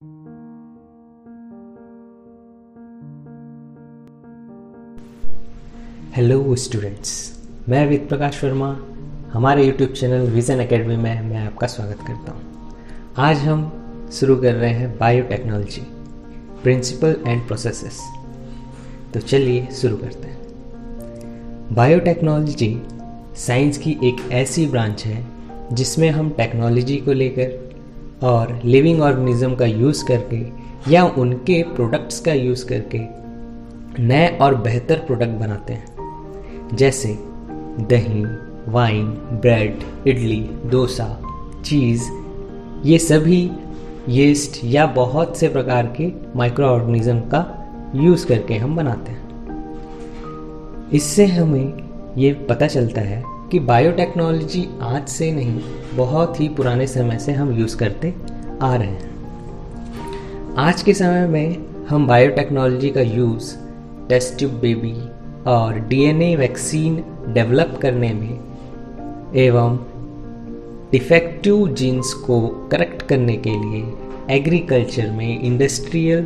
Hello students, मैं वेद प्रकाश वर्मा। हमारे YouTube channel vision academy में मैं आपका स्वागत करता हूँ। आज हम शुरू कर रहे हैं बायोटेक्नोलॉजी, प्रिंसिपल एंड प्रोसेसेस। तो चलिए शुरू करते हैं। बायोटेक्नोलॉजी साइंस की एक ऐसी ब्रांच है जिसमें हम टेक्नोलॉजी को लेकर और लिविंग ऑर्गेनिज्म का यूज़ करके या उनके प्रोडक्ट्स का यूज़ करके नए और बेहतर प्रोडक्ट बनाते हैं, जैसे दही, वाइन, ब्रेड, इडली, डोसा, चीज़। ये सभी यीस्ट या बहुत से प्रकार के माइक्रो ऑर्गेनिज्म का यूज़ करके हम बनाते हैं। इससे हमें ये पता चलता है कि बायोटेक्नोलॉजी आज से नहीं, बहुत ही पुराने समय से हम यूज़ करते आ रहे हैं। आज के समय में हम बायोटेक्नोलॉजी का यूज़ टेस्ट ट्यूब बेबी और डीएनए वैक्सीन डेवलप करने में एवं डिफेक्टिव जीन्स को करेक्ट करने के लिए, एग्रीकल्चर में इंडस्ट्रियल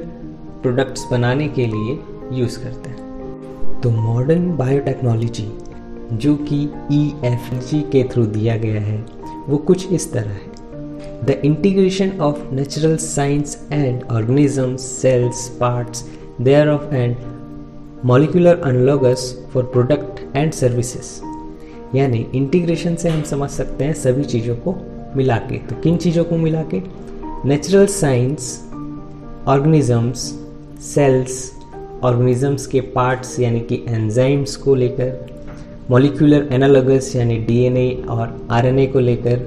प्रोडक्ट्स बनाने के लिए यूज़ करते हैं। तो मॉडर्न बायोटेक्नोलॉजी जो कि EFG के थ्रू दिया गया है वो कुछ इस तरह है: the integration of natural science and organisms, cells, parts thereof and molecular analogs for product and services। यानी इंटीग्रेशन से हम समझ सकते हैं सभी चीज़ों को मिला के। तो किन चीज़ों को मिला के? Natural science, organisms, cells, organisms के पार्ट्स यानी कि एंजाइम्स को लेकर, मॉलिक्यूलर एनालॉगस यानी DNA और RNA को लेकर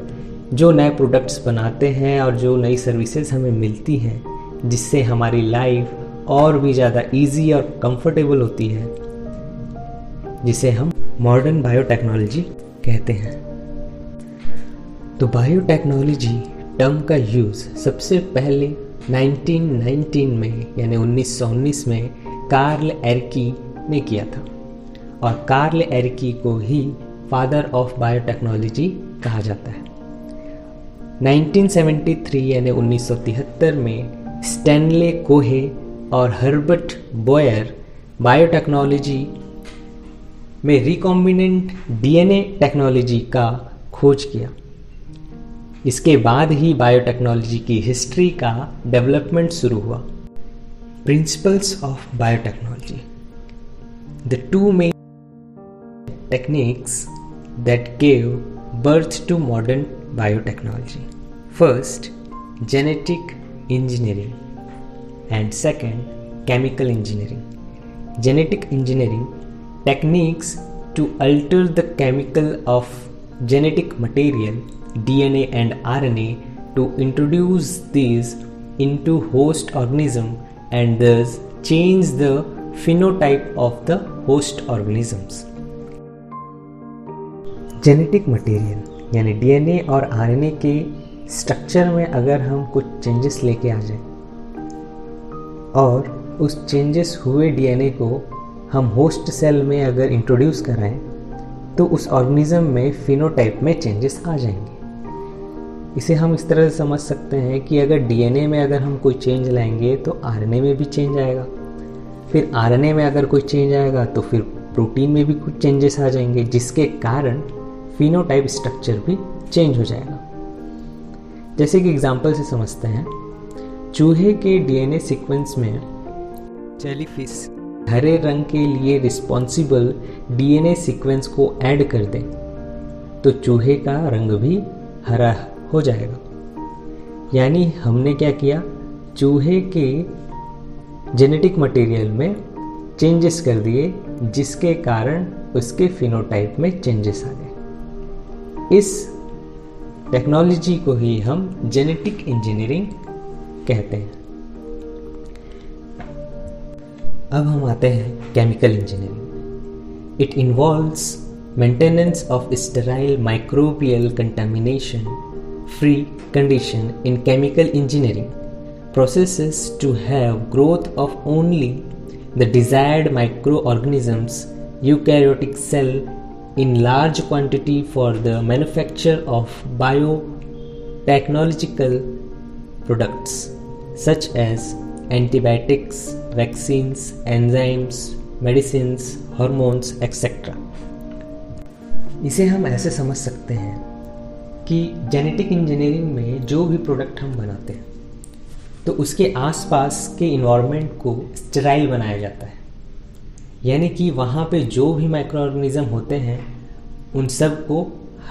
जो नए प्रोडक्ट्स बनाते हैं और जो नई सर्विसेज हमें मिलती हैं, जिससे हमारी लाइफ और भी ज़्यादा इजी और कंफर्टेबल होती है, जिसे हम मॉडर्न बायोटेक्नोलॉजी कहते हैं। तो बायोटेक्नोलॉजी टर्म का यूज़ सबसे पहले 1919 में यानी 1919 में कार्ल एरकी ने किया था, और कार्ल एरकी को ही फादर ऑफ बायोटेक्नोलॉजी कहा जाता है। 1973 यानी 1973 में स्टैनले कोहे और हर्बर्ट बोयर बायोटेक्नोलॉजी में रिकॉम्बिनेंट DNA टेक्नोलॉजी का खोज किया। इसके बाद ही बायोटेक्नोलॉजी की हिस्ट्री का डेवलपमेंट शुरू हुआ। Principles of biotechnology: the two main techniques that gave birth to modern biotechnology. First, genetic engineering and second, chemical engineering. Genetic engineering techniques to alter the chemical of genetic material DNA and RNA to introduce these into host organism and thus change the phenotype of the host organisms. Genetic material यानी DNA और RNA के structure में अगर हम कुछ changes लेके आ जाए और उस चेंजेस हुए DNA को हम होस्ट सेल में अगर इंट्रोड्यूस कराएं तो उस ऑर्गेनिज्म में फिनोटाइप में चेंजेस आ जाएंगे। इसे हम इस तरह से समझ सकते हैं कि अगर DNA में अगर हम कोई चेंज लाएंगे तो RNA में भी चेंज आएगा, फिर RNA में अगर कोई चेंज आएगा तो फिर प्रोटीन में भी कुछ चेंजेस आ जाएंगे, जिसके कारण फिनोटाइप स्ट्रक्चर भी चेंज हो जाएगा। जैसे कि एग्जाम्पल से समझते हैं, चूहे के DNA सीक्वेंस में जेलीफिश हरे रंग के लिए रिस्पॉन्सिबल DNA सीक्वेंस को ऐड कर दें तो चूहे का रंग भी हरा हो जाएगा। यानी हमने क्या किया, चूहे के जेनेटिक मटेरियल में चेंजेस कर दिए, जिसके कारण उसके फिनोटाइप में चेंजेस आ गए। इस टेक्नोलॉजी को ही हम जेनेटिक इंजीनियरिंग कहते हैं। अब हम आते हैं chemical engineering. It involves maintenance of sterile microbial contamination free condition in chemical engineering processes to have growth of only the desired microorganisms eukaryotic cell in large quantity for the manufacture of biotechnological products such as antibiotics, vaccines, enzymes, medicines, hormones, etc. इसे हम ऐसे समझ सकते हैं कि genetic engineering में जो भी प्रोडक्ट हम बनाते हैं तो उसके आसपास के इन्वायरमेंट को स्टेराइल बनाया जाता है, यानी कि वहाँ पे जो भी माइक्रो ऑर्गेनिज्म होते हैं उन सब को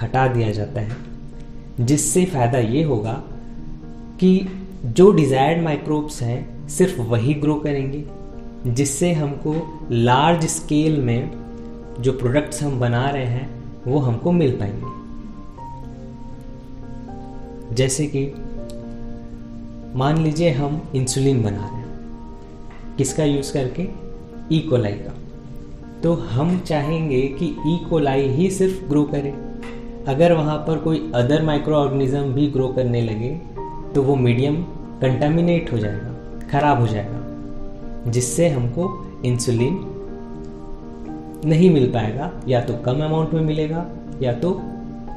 हटा दिया जाता है, जिससे फ़ायदा ये होगा कि जो डिज़ायर्ड माइक्रोब्स हैं सिर्फ वही ग्रो करेंगे, जिससे हमको लार्ज स्केल में जो प्रोडक्ट्स हम बना रहे हैं वो हमको मिल पाएंगे। जैसे कि मान लीजिए हम इंसुलिन बना रहे हैं, किसका यूज़ करके? ई कोलाई का। तो हम चाहेंगे कि ई कोलाई ही सिर्फ ग्रो करे। अगर वहाँ पर कोई अदर माइक्रो ऑर्गेनिज्म भी ग्रो करने लगे तो वो मीडियम कंटामिनेट हो जाएगा, खराब हो जाएगा, जिससे हमको इंसुलिन नहीं मिल पाएगा, या तो कम अमाउंट में मिलेगा या तो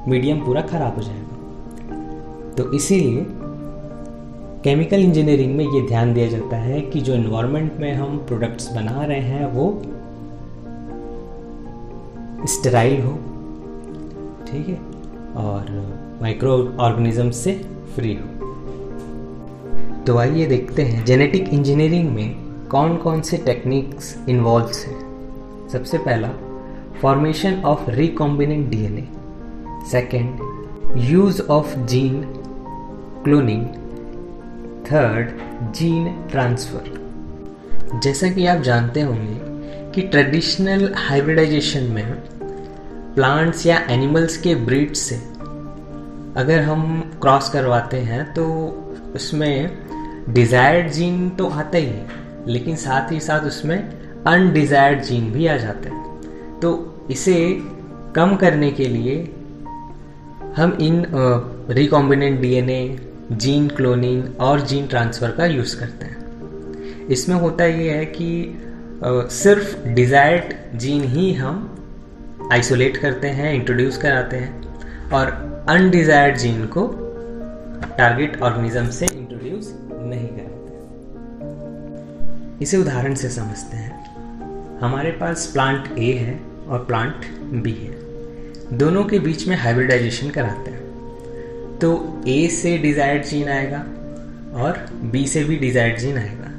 मीडियम पूरा खराब हो जाएगा। तो इसीलिए केमिकल इंजीनियरिंग में ये ध्यान दिया जाता है कि जो एनवायरनमेंट में हम प्रोडक्ट्स बना रहे हैं वो स्टेराइल हो, ठीक है, और माइक्रो ऑर्गेनिज्म से फ्री हो। तो आइए देखते हैं जेनेटिक इंजीनियरिंग में कौन कौन से टेक्निक्स इन्वॉल्व्स हैं। सबसे पहला, formation of recombinant DNA. Second, use of gene cloning. Third, gene transfer. जैसा कि आप जानते होंगे कि ट्रेडिशनल हाइब्रिडाइजेशन में प्लांट्स या एनिमल्स के ब्रीड से अगर हम क्रॉस करवाते हैं तो उसमें डिज़ायर्ड जीन तो आता ही है, लेकिन साथ ही साथ उसमें अनडिज़ायर्ड जीन भी आ जाते हैं। तो इसे कम करने के लिए हम इन रिकॉम्बिनेंट डीएनए, जीन क्लोनिंग और जीन ट्रांसफ़र का यूज़ करते हैं। इसमें होता ये है कि सिर्फ डिज़ायर्ड जीन ही हम आइसोलेट करते हैं, इंट्रोड्यूस कराते हैं, और अनडिज़ायर्ड जीन को टारगेट ऑर्गेनिज्म से इंट्रोड्यूस नहीं कराते। इसे उदाहरण से समझते हैं। हमारे पास प्लांट ए है और प्लांट बी है, दोनों के बीच में हाइब्रिडाइजेशन कराते हैं। तो ए से डिज़ायर्ड जीन आएगा और बी से भी डिज़ायर्ड जीन आएगा,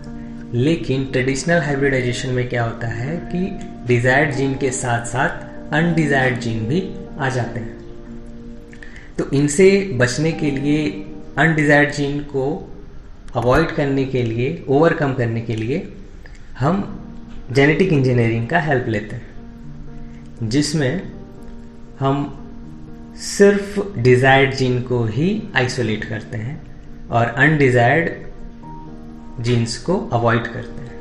लेकिन ट्रेडिशनल हाइब्रिडाइजेशन में क्या होता है कि डिज़ायर्ड जीन के साथ साथ अनडिज़ायर्ड जीन भी आ जाते हैं। तो इनसे बचने के लिए, अनडिज़ायर्ड जीन को अवॉइड करने के लिए, ओवरकम करने के लिए हम जेनेटिक इंजीनियरिंग का हेल्प लेते हैं, जिसमें हम सिर्फ डिज़ायर्ड जीन को ही आइसोलेट करते हैं और अनडिज़ायर्ड जीन्स को अवॉइड करते हैं।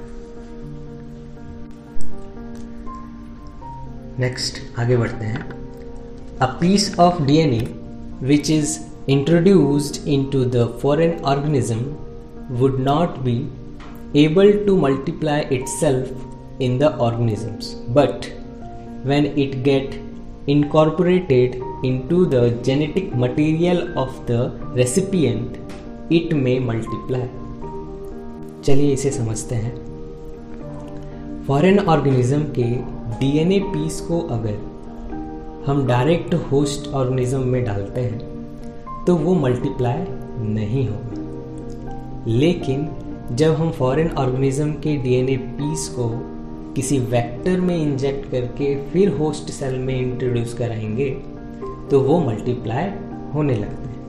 नेक्स्ट आगे बढ़ते हैं। A piece of DNA which is introduced into the foreign organism would not be able to multiply itself in the organisms, but when it get incorporated into the genetic material of the recipient, it may multiply. चलिए इसे समझते हैं। Foreign organism के DNA piece को अगर हम direct host organism में डालते हैं तो वो मल्टीप्लाई नहीं होगा, लेकिन जब हम फॉरेन ऑर्गेनिज्म के डीएनए पीस को किसी वेक्टर में इंजेक्ट करके फिर होस्ट सेल में इंट्रोड्यूस कराएंगे तो वो मल्टीप्लाई होने लगते हैं।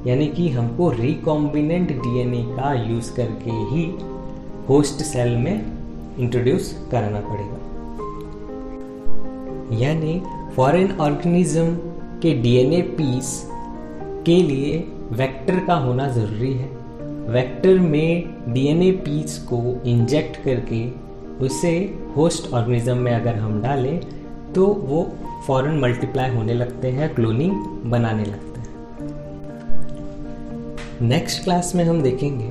यानी कि हमको रिकॉम्बिनेंट डीएनए का यूज़ करके ही होस्ट सेल में इंट्रोड्यूस कराना पड़ेगा। यानी फॉरेन ऑर्गेनिज्म के डीएनए पीस के लिए वेक्टर का होना ज़रूरी है। वेक्टर में डीएनए पीस को इंजेक्ट करके उसे होस्ट ऑर्गेनिज्म में अगर हम डालें तो वो फॉरेन मल्टीप्लाई होने लगते हैं, क्लोनिंग बनाने लगते हैं। नेक्स्ट क्लास में हम देखेंगे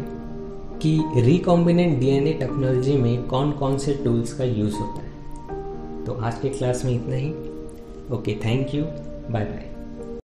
कि रिकॉम्बिनेंट डीएनए टेक्नोलॉजी में कौन कौन से टूल्स का यूज़ होता है। तो आज के क्लास में इतना ही। Okay, thank you, bye bye.